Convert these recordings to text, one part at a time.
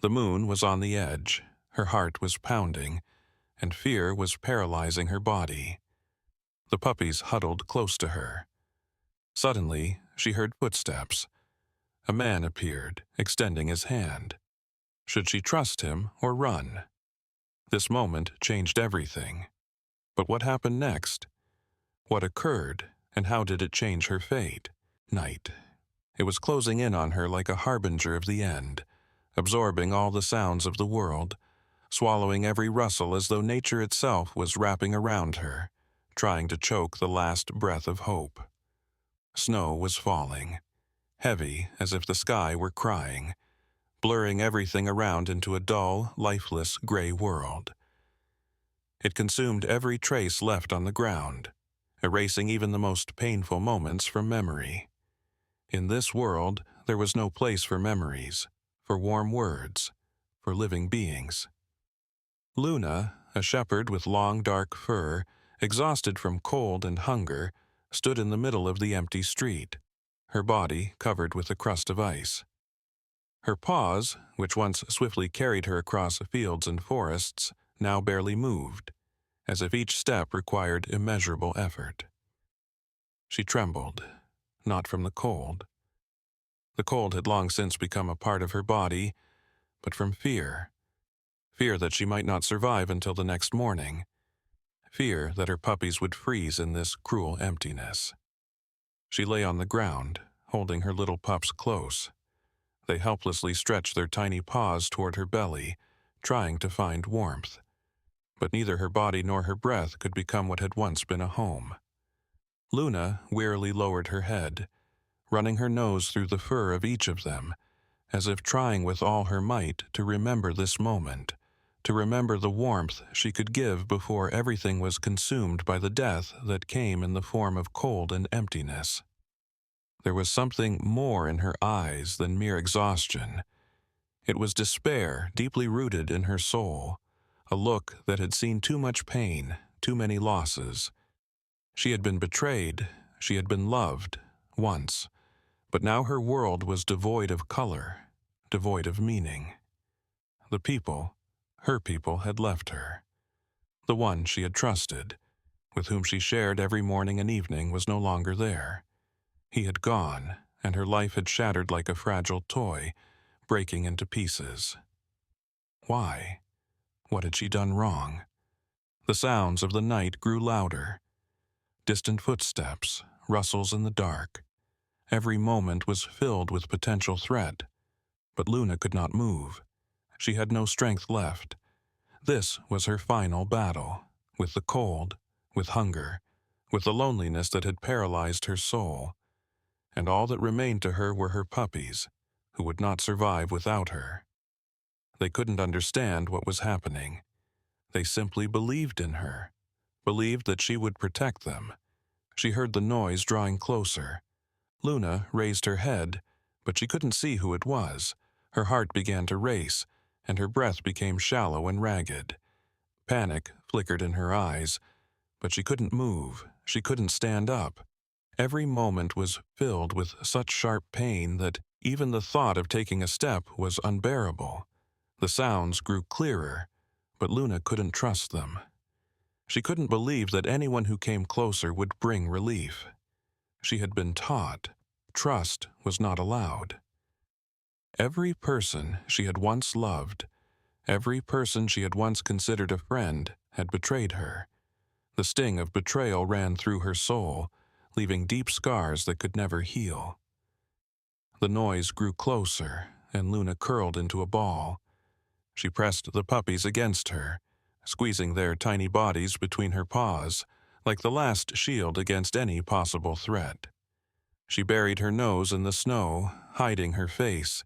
The moon was on the edge, her heart was pounding, and fear was paralyzing her body. The puppies huddled close to her. Suddenly, she heard footsteps. A man appeared, extending his hand. Should she trust him or run? This moment changed everything. But what happened next? What occurred, and how did it change her fate? Night. It was closing in on her like a harbinger of the end, absorbing all the sounds of the world, swallowing every rustle as though nature itself was wrapping around her, trying to choke the last breath of hope. Snow was falling, heavy as if the sky were crying, blurring everything around into a dull, lifeless, gray world. It consumed every trace left on the ground, erasing even the most painful moments from memory. In this world, there was no place for memories, for warm words, for living beings. Luna, a shepherd with long dark fur, exhausted from cold and hunger, stood in the middle of the empty street, her body covered with a crust of ice. Her paws, which once swiftly carried her across fields and forests, now barely moved, as if each step required immeasurable effort. She trembled, not from the cold. The cold had long since become a part of her body, but from fear. Fear that she might not survive until the next morning. Fear that her puppies would freeze in this cruel emptiness. She lay on the ground, holding her little pups close. They helplessly stretched their tiny paws toward her belly, trying to find warmth. But neither her body nor her breath could become what had once been a home. Luna wearily lowered her head, running her nose through the fur of each of them, as if trying with all her might to remember this moment, to remember the warmth she could give before everything was consumed by the death that came in the form of cold and emptiness. There was something more in her eyes than mere exhaustion. It was despair deeply rooted in her soul, a look that had seen too much pain, too many losses. She had been betrayed, she had been loved, once, but now her world was devoid of color, devoid of meaning. The people, her people, had left her. The one she had trusted, with whom she shared every morning and evening, was no longer there. He had gone, and her life had shattered like a fragile toy, breaking into pieces. Why? What had she done wrong? The sounds of the night grew louder. Distant footsteps, rustles in the dark. Every moment was filled with potential threat. But Luna could not move. She had no strength left. This was her final battle, with the cold, with hunger, with the loneliness that had paralyzed her soul. And all that remained to her were her puppies, who would not survive without her. They couldn't understand what was happening. They simply believed in her, believed that she would protect them. She heard the noise drawing closer. Luna raised her head, but she couldn't see who it was. Her heart began to race, and her breath became shallow and ragged. Panic flickered in her eyes, but she couldn't move, she couldn't stand up. Every moment was filled with such sharp pain that even the thought of taking a step was unbearable. The sounds grew clearer, but Luna couldn't trust them. She couldn't believe that anyone who came closer would bring relief. She had been taught trust was not allowed. Every person she had once loved, every person she had once considered a friend, had betrayed her. The sting of betrayal ran through her soul, leaving deep scars that could never heal. The noise grew closer, and Luna curled into a ball. She pressed the puppies against her, squeezing their tiny bodies between her paws, like the last shield against any possible threat. She buried her nose in the snow, hiding her face,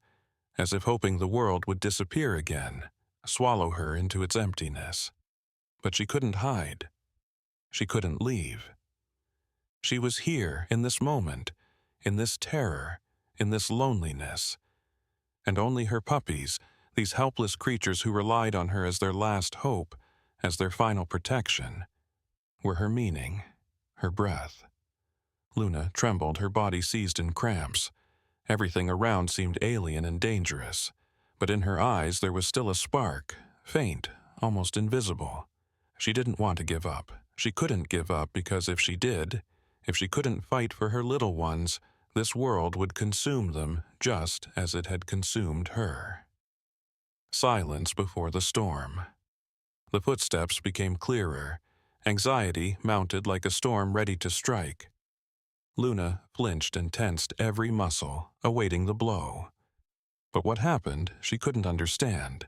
as if hoping the world would disappear again, swallow her into its emptiness. But she couldn't hide. She couldn't leave. She was here in this moment, in this terror, in this loneliness. And only her puppies, these helpless creatures who relied on her as their last hope, as their final protection, were her meaning, her breath. Luna trembled, her body seized in cramps. Everything around seemed alien and dangerous. But in her eyes there was still a spark, faint, almost invisible. She didn't want to give up. She couldn't give up because if she did, if she couldn't fight for her little ones, this world would consume them just as it had consumed her. Silence before the storm. The footsteps became clearer. Anxiety mounted like a storm ready to strike. Luna flinched and tensed every muscle, awaiting the blow. But what happened, she couldn't understand.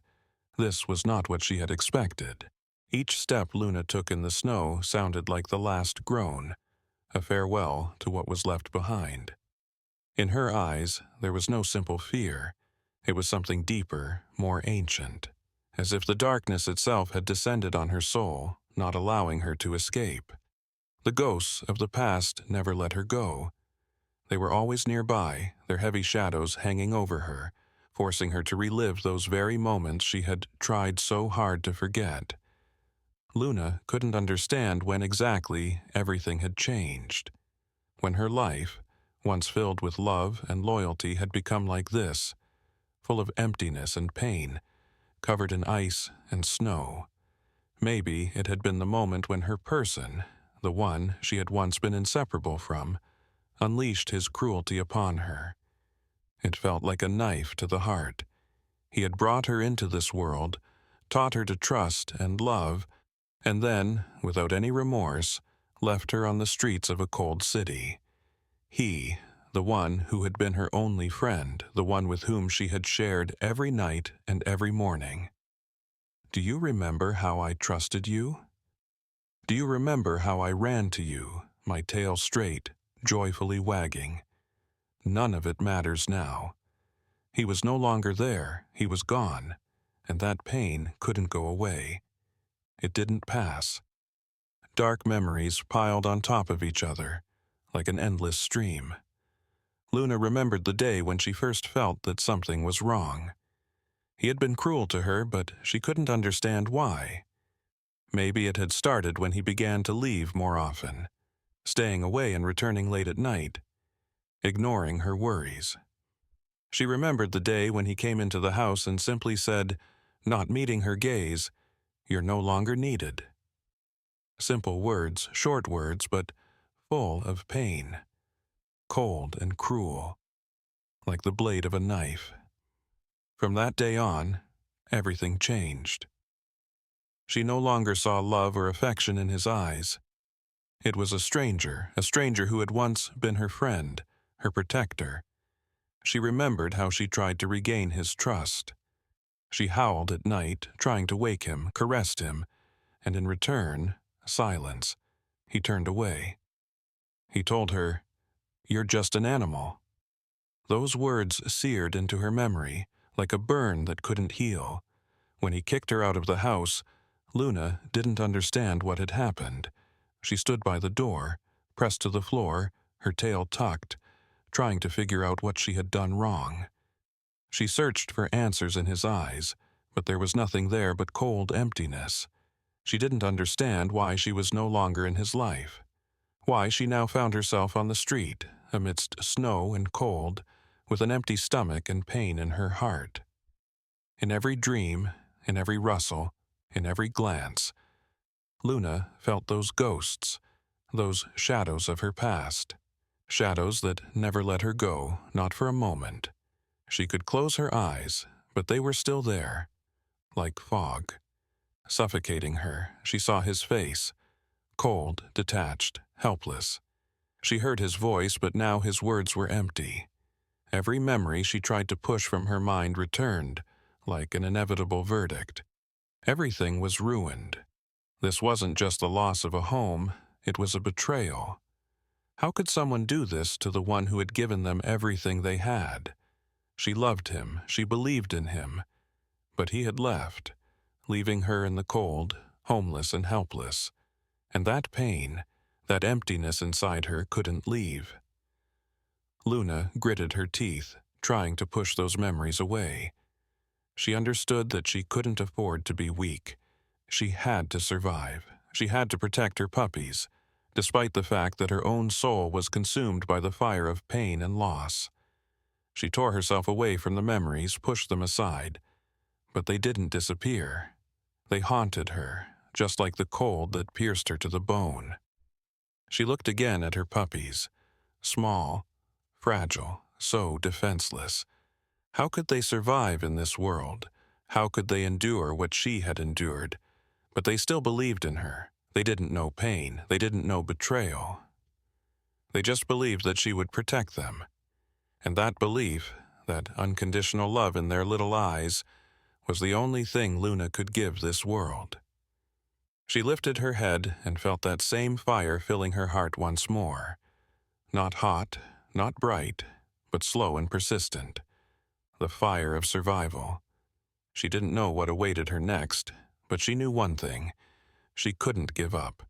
This was not what she had expected. Each step Luna took in the snow sounded like the last groan, a farewell to what was left behind. In her eyes, there was no simple fear. It was something deeper, more ancient, as if the darkness itself had descended on her soul, not allowing her to escape. The ghosts of the past never let her go. They were always nearby, their heavy shadows hanging over her, forcing her to relive those very moments she had tried so hard to forget. Luna couldn't understand when exactly everything had changed. When her life, once filled with love and loyalty, had become like this, full of emptiness and pain, covered in ice and snow. Maybe it had been the moment when her person, the one she had once been inseparable from, unleashed his cruelty upon her. It felt like a knife to the heart. He had brought her into this world, taught her to trust and love, and then, without any remorse, left her on the streets of a cold city. He, the one who had been her only friend, the one with whom she had shared every night and every morning. Do you remember how I trusted you? Do you remember how I ran to you, my tail straight, joyfully wagging? None of it matters now. He was no longer there, he was gone, and that pain couldn't go away. It didn't pass. Dark memories piled on top of each other, like an endless stream. Luna remembered the day when she first felt that something was wrong. He had been cruel to her, but she couldn't understand why. Maybe it had started when he began to leave more often, staying away and returning late at night, ignoring her worries. She remembered the day when he came into the house and simply said, not meeting her gaze, "You're no longer needed." Simple words, short words, but full of pain, cold and cruel, like the blade of a knife. From that day on, everything changed. She no longer saw love or affection in his eyes. It was a stranger who had once been her friend, her protector. She remembered how she tried to regain his trust. She howled at night, trying to wake him, caressed him, and in return, silence. He turned away. He told her, "You're just an animal." Those words seared into her memory, like a burn that couldn't heal. When he kicked her out of the house, Luna didn't understand what had happened. She stood by the door, pressed to the floor, her tail tucked, trying to figure out what she had done wrong. She searched for answers in his eyes, but there was nothing there but cold emptiness. She didn't understand why she was no longer in his life, why she now found herself on the street, amidst snow and cold, with an empty stomach and pain in her heart. In every dream, in every rustle, in every glance, Luna felt those ghosts, those shadows of her past, shadows that never let her go, not for a moment. She could close her eyes, but they were still there, like fog. Suffocating her, she saw his face, cold, detached, helpless. She heard his voice, but now his words were empty. Every memory she tried to push from her mind returned, like an inevitable verdict. Everything was ruined. This wasn't just the loss of a home, it was a betrayal. How could someone do this to the one who had given them everything they had? She loved him, she believed in him, but he had left, leaving her in the cold, homeless and helpless. And that pain, that emptiness inside her couldn't leave. Luna gritted her teeth, trying to push those memories away. She understood that she couldn't afford to be weak. She had to survive. She had to protect her puppies, despite the fact that her own soul was consumed by the fire of pain and loss. She tore herself away from the memories, pushed them aside, but they didn't disappear. They haunted her, just like the cold that pierced her to the bone. She looked again at her puppies, small, fragile, so defenseless. How could they survive in this world? How could they endure what she had endured? But they still believed in her. They didn't know pain. They didn't know betrayal. They just believed that she would protect them. And that belief, that unconditional love in their little eyes, was the only thing Luna could give this world. She lifted her head and felt that same fire filling her heart once more. Not hot, not bright, but slow and persistent. The fire of survival. She didn't know what awaited her next, but she knew one thing. She couldn't give up.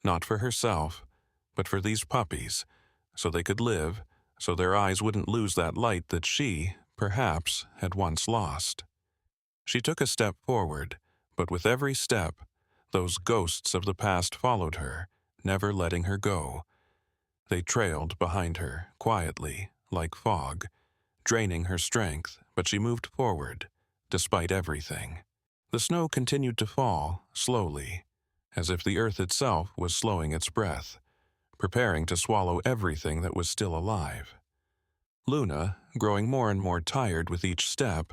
Not for herself, but for these puppies, so they could live, so their eyes wouldn't lose that light that she, perhaps, had once lost. She took a step forward, but with every step, those ghosts of the past followed her, never letting her go. They trailed behind her, quietly, like fog, draining her strength, but she moved forward, despite everything. The snow continued to fall, slowly, as if the earth itself was slowing its breath, preparing to swallow everything that was still alive. Luna, growing more and more tired with each step,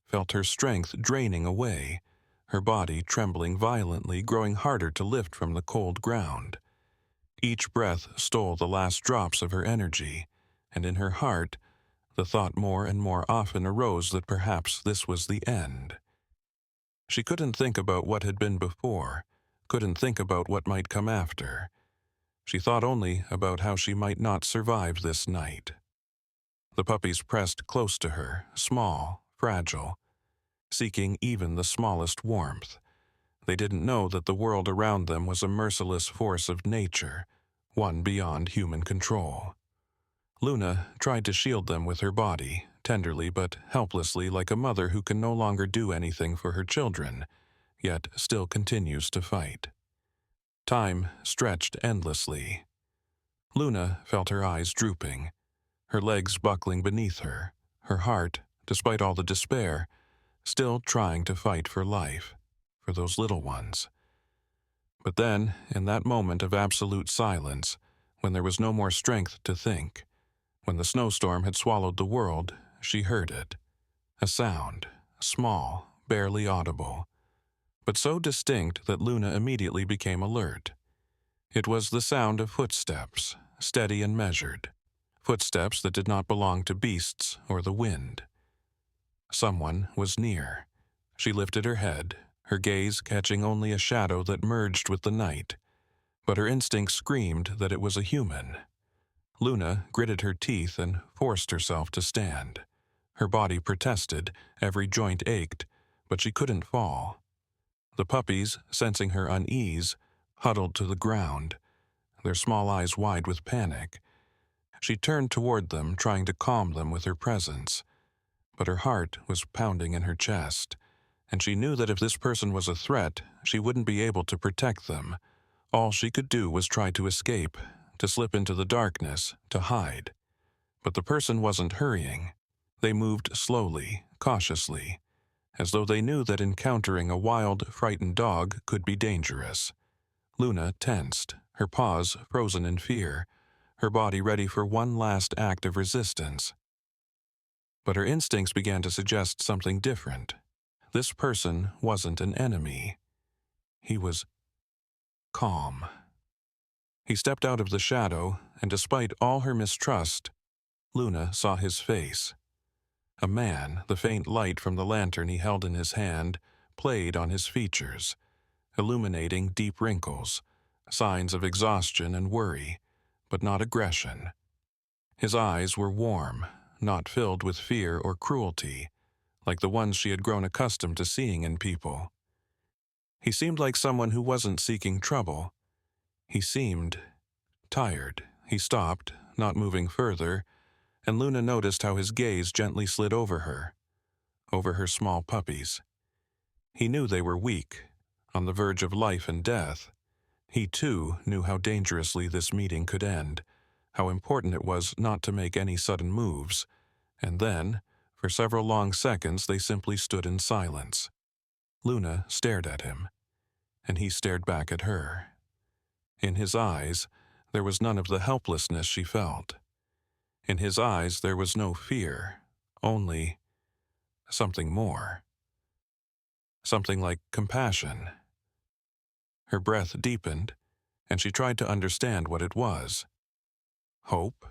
felt her strength draining away, her body trembling violently, growing harder to lift from the cold ground. Each breath stole the last drops of her energy, and in her heart, the thought more and more often arose that perhaps this was the end. She couldn't think about what had been before, couldn't think about what might come after. She thought only about how she might not survive this night. The puppies pressed close to her, small, fragile, seeking even the smallest warmth. They didn't know that the world around them was a merciless force of nature, one beyond human control. Luna tried to shield them with her body, tenderly but helplessly, like a mother who can no longer do anything for her children, yet still continues to fight. Time stretched endlessly. Luna felt her eyes drooping, her legs buckling beneath her, her heart, despite all the despair, still trying to fight for life, for those little ones. But then, in that moment of absolute silence, when there was no more strength to think, when the snowstorm had swallowed the world, she heard it. A sound, small, barely audible, but so distinct that Luna immediately became alert. It was the sound of footsteps, steady and measured, footsteps that did not belong to beasts or the wind. Someone was near. She lifted her head, her gaze catching only a shadow that merged with the night, but her instinct screamed that it was a human. Luna gritted her teeth and forced herself to stand. Her body protested, every joint ached, but she couldn't fall. The puppies, sensing her unease, huddled to the ground, their small eyes wide with panic. She turned toward them, trying to calm them with her presence, but her heart was pounding in her chest, and she knew that if this person was a threat, she wouldn't be able to protect them. All she could do was try to escape, to slip into the darkness, to hide. But the person wasn't hurrying. They moved slowly, cautiously, as though they knew that encountering a wild, frightened dog could be dangerous. Luna tensed, her paws frozen in fear, her body ready for one last act of resistance. But her instincts began to suggest something different. This person wasn't an enemy. He was calm. He stepped out of the shadow, and despite all her mistrust, Luna saw his face. A man, the faint light from the lantern he held in his hand, played on his features, illuminating deep wrinkles, signs of exhaustion and worry, but not aggression. His eyes were warm, not filled with fear or cruelty, like the ones she had grown accustomed to seeing in people. He seemed like someone who wasn't seeking trouble. He seemed tired. He stopped, not moving further, and Luna noticed how his gaze gently slid over her small puppies. He knew they were weak, on the verge of life and death. He, too, knew how dangerously this meeting could end, how important it was not to make any sudden moves, And then, for several long seconds, they simply stood in silence. Luna stared at him, and he stared back at her. In his eyes, there was none of the helplessness she felt. In his eyes, there was no fear, only something more. Something like compassion. Her breath deepened, and she tried to understand what it was. Hope?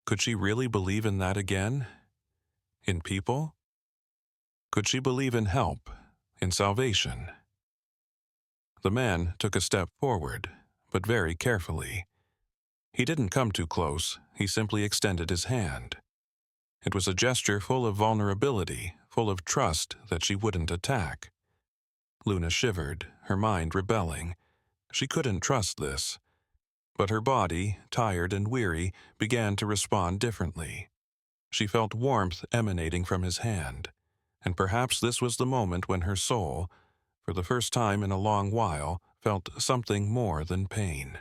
Could she really believe in that again? In people? Could she believe in help, in salvation? The man took a step forward, but very carefully. He didn't come too close, he simply extended his hand. It was a gesture full of vulnerability, full of trust that she wouldn't attack. Luna shivered, her mind rebelling. She couldn't trust this. But her body, tired and weary, began to respond differently. She felt warmth emanating from his hand, and perhaps this was the moment when her soul, for the first time in a long while, felt something more than pain.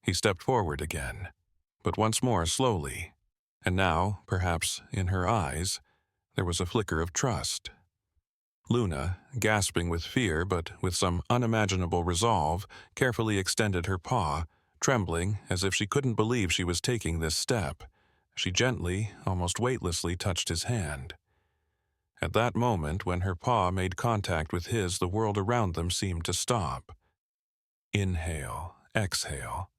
He stepped forward again, but once more slowly, and now, perhaps in her eyes, there was a flicker of trust. Luna, gasping with fear but with some unimaginable resolve, carefully extended her paw, trembling as if she couldn't believe she was taking this step. She gently, almost weightlessly touched his hand. At that moment, when her paw made contact with his, the world around them seemed to stop. Inhale, exhale.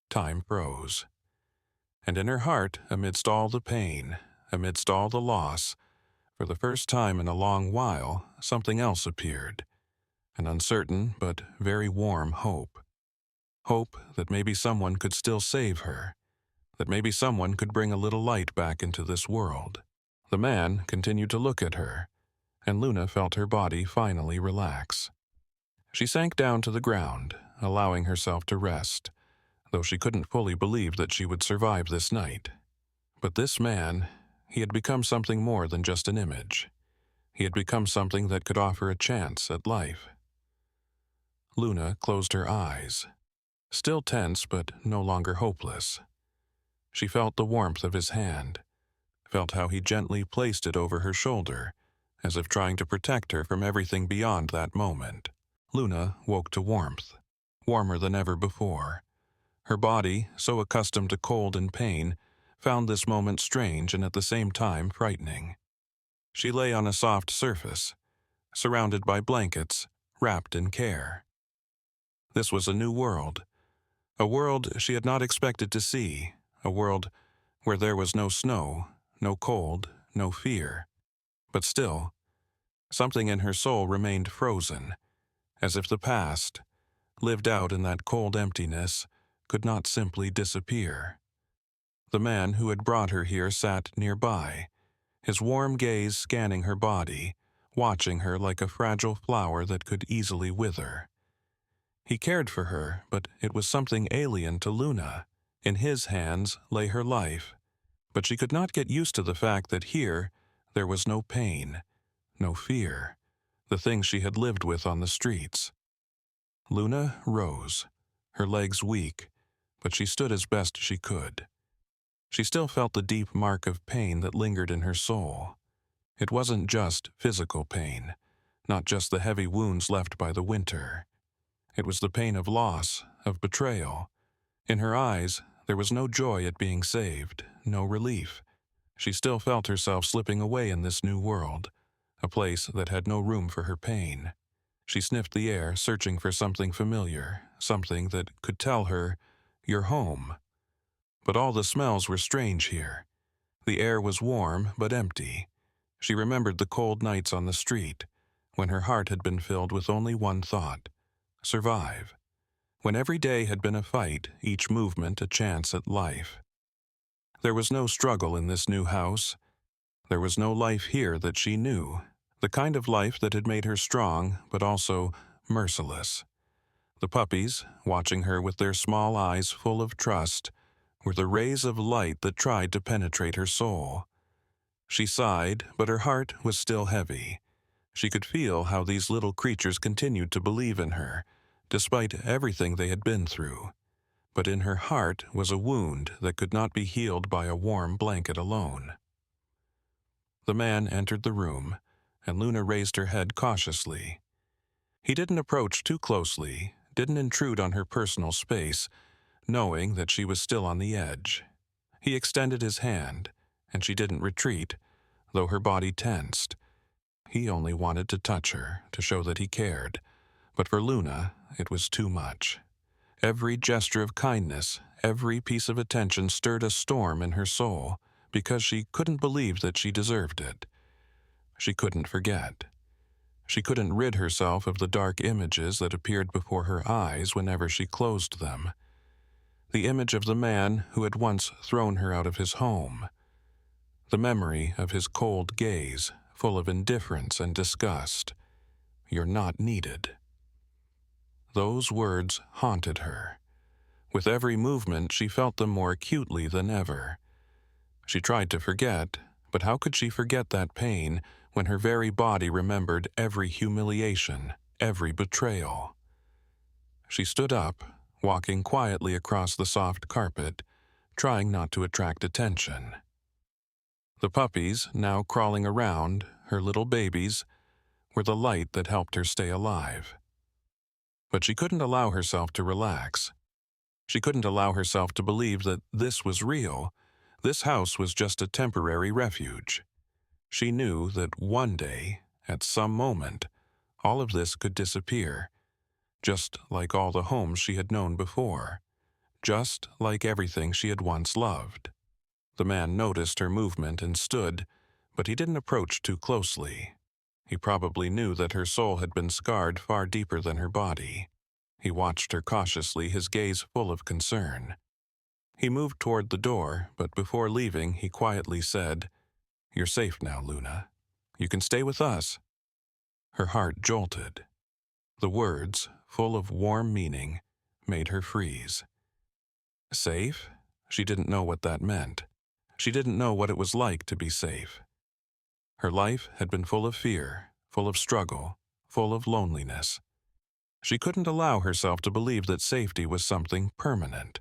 Time froze. And in her heart, amidst all the pain, amidst all the loss, for the first time in a long while, something else appeared. An uncertain but very warm hope. Hope that maybe someone could still save her, that maybe someone could bring a little light back into this world. The man continued to look at her, and Luna felt her body finally relax. She sank down to the ground, allowing herself to rest, though she couldn't fully believe that she would survive this night. But this man, he had become something more than just an image. He had become something that could offer a chance at life. Luna closed her eyes, still tense but no longer hopeless. She felt the warmth of his hand, felt how he gently placed it over her shoulder, as if trying to protect her from everything beyond that moment. Luna woke to warmth, warmer than ever before. Her body, so accustomed to cold and pain, found this moment strange and at the same time frightening. She lay on a soft surface, surrounded by blankets, wrapped in care. This was a new world, a world she had not expected to see, a world where there was no snow, no cold, no fear. But still, something in her soul remained frozen, as if the past, lived out in that cold emptiness, could not simply disappear. The man who had brought her here sat nearby, his warm gaze scanning her body, watching her like a fragile flower that could easily wither. He cared for her, but it was something alien to Luna. In his hands lay her life, but she could not get used to the fact that here there was no pain, no fear, the things she had lived with on the streets. Luna rose, her legs weak, but she stood as best she could. She still felt the deep mark of pain that lingered in her soul. It wasn't just physical pain, not just the heavy wounds left by the winter. It was the pain of loss, of betrayal. In her eyes, there was no joy at being saved, no relief. She still felt herself slipping away in this new world, a place that had no room for her pain. She sniffed the air, searching for something familiar, something that could tell her, "You're home." But all the smells were strange here. The air was warm but empty. She remembered the cold nights on the street, when her heart had been filled with only one thought: survive. When every day had been a fight, each movement a chance at life. There was no struggle in this new house. There was no life here that she knew, the kind of life that had made her strong but also merciless. The puppies, watching her with their small eyes full of trust, were the rays of light that tried to penetrate her soul. She sighed, but her heart was still heavy. She could feel how these little creatures continued to believe in her, despite everything they had been through. but in her heart was a wound that could not be healed by a warm blanket alone. The man entered the room, and Luna raised her head cautiously. He didn't approach too closely, didn't intrude on her personal space, knowing that she was still on the edge. He extended his hand, and she didn't retreat, though her body tensed. He only wanted to touch her, to show that he cared, but for Luna, it was too much. Every gesture of kindness, every piece of attention stirred a storm in her soul, because she couldn't believe that she deserved it. She couldn't forget. She couldn't rid herself of the dark images that appeared before her eyes whenever she closed them. The image of the man who had once thrown her out of his home. The memory of his cold gaze, full of indifference and disgust. "You're not needed." Those words haunted her. With every movement, she felt them more acutely than ever. She tried to forget, but how could she forget that pain when her very body remembered every humiliation, every betrayal? She stood up, walking quietly across the soft carpet, trying not to attract attention. The puppies, now crawling around, her little babies, were the light that helped her stay alive. But she couldn't allow herself to relax. She couldn't allow herself to believe that this was real. This house was just a temporary refuge. She knew that one day, at some moment, all of this could disappear, just like all the homes she had known before, just like everything she had once loved. The man noticed her movement and stood, but he didn't approach too closely. He probably knew that her soul had been scarred far deeper than her body. He watched her cautiously, his gaze full of concern. He moved toward the door, but before leaving, he quietly said, "You're safe now, Luna. You can stay with us." Her heart jolted. The words, full of warm meaning, made her freeze. Safe? She didn't know what that meant. She didn't know what it was like to be safe. Her life had been full of fear, full of struggle, full of loneliness. She couldn't allow herself to believe that safety was something permanent.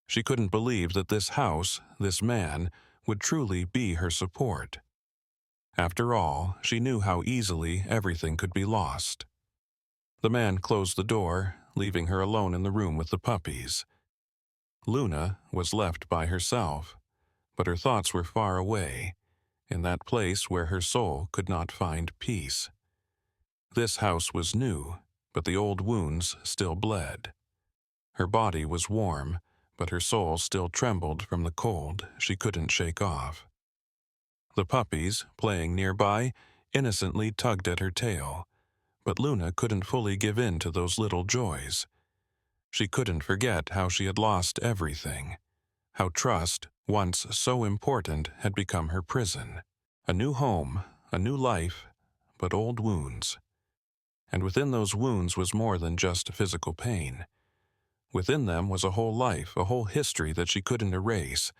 She couldn't believe that this house, this man, would truly be her support. After all, she knew how easily everything could be lost. The man closed the door, leaving her alone in the room with the puppies. Luna was left by herself, but her thoughts were far away, in that place where her soul could not find peace. This house was new, but the old wounds still bled. Her body was warm, but her soul still trembled from the cold she couldn't shake off. The puppies, playing nearby, innocently tugged at her tail, but Luna couldn't fully give in to those little joys. She couldn't forget how she had lost everything, how trust, once so important, had become her prison. A new home, a new life, but old wounds. And within those wounds was more than just physical pain. Within them was a whole life, a whole history that she couldn't erase.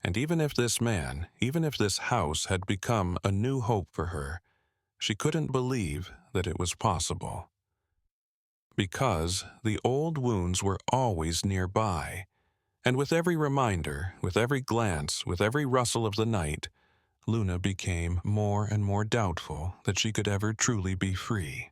And even if this man, even if this house had become a new hope for her, she couldn't believe that it was possible. Because the old wounds were always nearby, and with every reminder, with every glance, with every rustle of the night, Luna became more and more doubtful that she could ever truly be free.